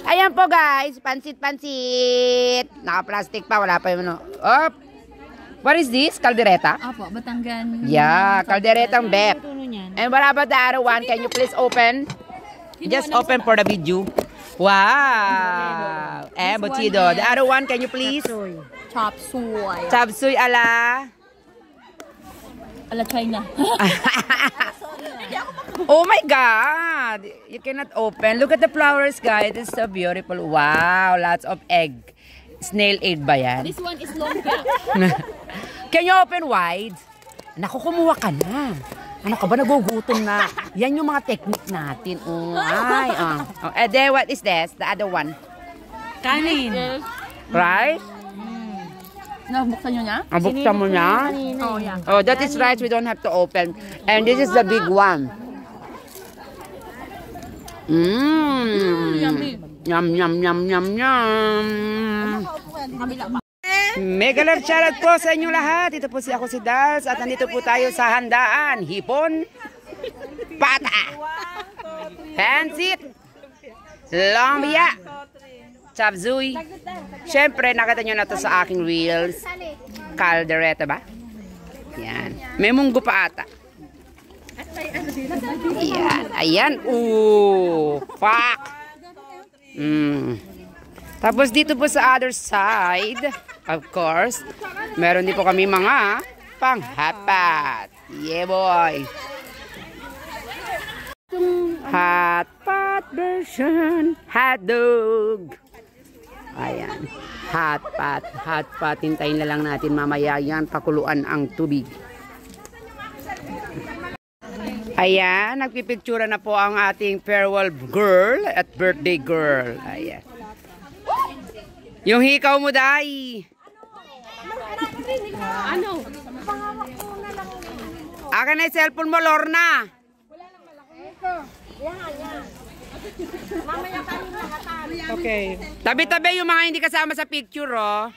Ayan po guys, pansit-pansit. Naka-plastic pa, wala pa yung ano. Oh. What is this? Caldereta? Apo, Batangan. Yeah, calderetang bep. And what about the other one? Can you please open? Just open for the video. Wow. Bochido. The other one, can you please? Chop suey. Chop suey ala China. Oh my God. You cannot open. Look at the flowers, guys. It's so beautiful. Wow. Lots of egg. Snail egg ba yan? This one is longer. Can you open wide? Naku, kumuha ka na. Ano ka ba? Nagugutom na. Yan yung mga technique natin. Oh, ay, And then, what is this? The other one? Kanin. Rice? Nabuksan nyo na? Buksan mo na? Oh, yeah. Oh, that is rice. We don't have to open. And this is the big one. Yummy. Yum, yum, yum, yum, yum. Mega love shoutout po sa inyo lahat. Ito po ako si Dals at nandito po tayo sa handaan. Hipon, pata, pansit, lumpia, chop suey. Siyempre, nakita nyo na to sa aking reels. Caldereta ba? Yan. May munggo pa ata. Ayan. Ayan. Ooh. Fuck. Tapos dito po sa other side, of course, meron din po kami mga panghapat. Yeah, boy. Hot pot version. Hot dog. Ayan. Hot pot. Hot pot. Hintayin na lang natin mamaya yan. Pakuluan ang tubig. Ayan. Nagpipictura na po ang ating farewell girl at birthday girl. Ayan. Yung hikaw mo, Day. Ano? Akin na yung cellphone mo, Lorna. Okay. Tabi-tabi yung mga hindi kasama sa picture, oh.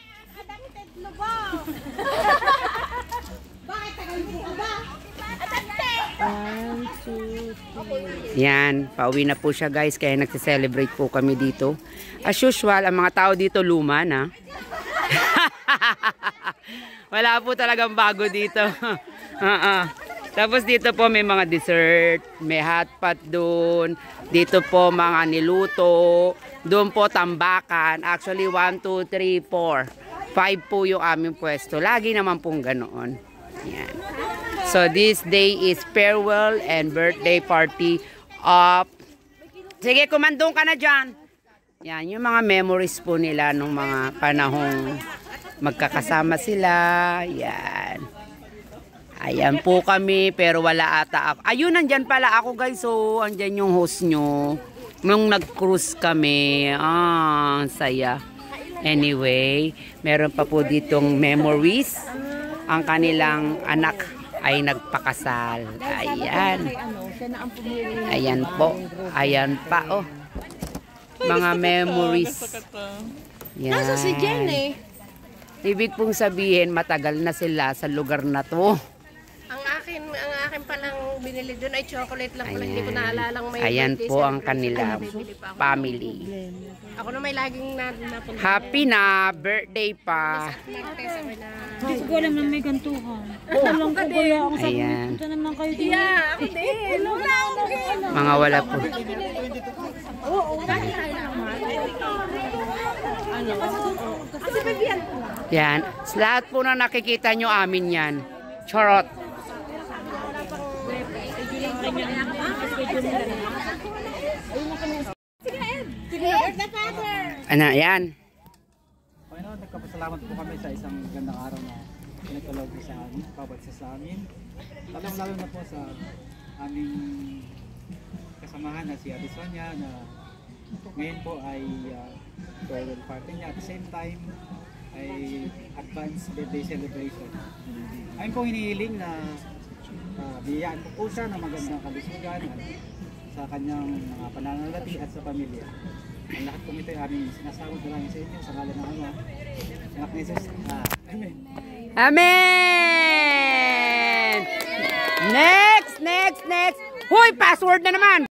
Yan, pauwi na po siya guys, kaya nagse-celebrate po kami dito. As usual, ang mga tao dito luma na. Wala po talagang bago dito. Tapos dito po may mga dessert, may hot pot doon. Dito po mga niluto. Doon po tambakan. Actually 1, 2, 3, 4. 5 po yung aming pwesto. Lagi naman pong ganoon. Yan. So this day is farewell and birthday party of... Sige, kumandong ka na dyan. Yan, yung mga memories po nila nung mga panahong magkakasama sila. Yan. Ayan po kami, pero wala ata ako. Ayun, nandyan pala ako guys. So, andyan yung host nyo. Nung nag-cruise kami. Saya. Anyway, meron pa po ditong memories. Ang kanilang anak ay nagpakasal. Ayan. Ayan po. Ayan pa, oh. Mga memories. Yan. Nasa si Jen eh. Ibig pong sabihin, matagal na sila sa lugar na to. Ang akin palang binili doon ay chocolate lang pala. Hindi ko naalalang may Ayan birthday po ang kanila family. Ako na may laging napunta. Happy na birthday pa. Hindi ko alam na may gantuhan. Alam ko kaya ako sa Ayan. punta naman kayo dito. Yeah, ako din. Wala akong ganun. Mga wala po. Yan. Sa lahat po na nakikita nyo amin yan. Charot. Ano, yan. Panginoon, nagkapasalamat po kami sa isang gandang araw na pinagkaloob mo sa amin, pabatsa sa amin. Lalo na po sa aming kasamahan na si Ate Sonia na ngayon po ay farewell party niya. At the same time ay advance birthday celebration. Ayun po hinihiling na biyayaan po po siya ng magandang kalusugan sa kanyang mga pananalati at sa pamilya. Ang lahat po ito ay aming sinasawag maraming sa inyo sa ngalan ng Ama, Anak ni Jesus. Amen. Amen! Next! Huy, password na naman!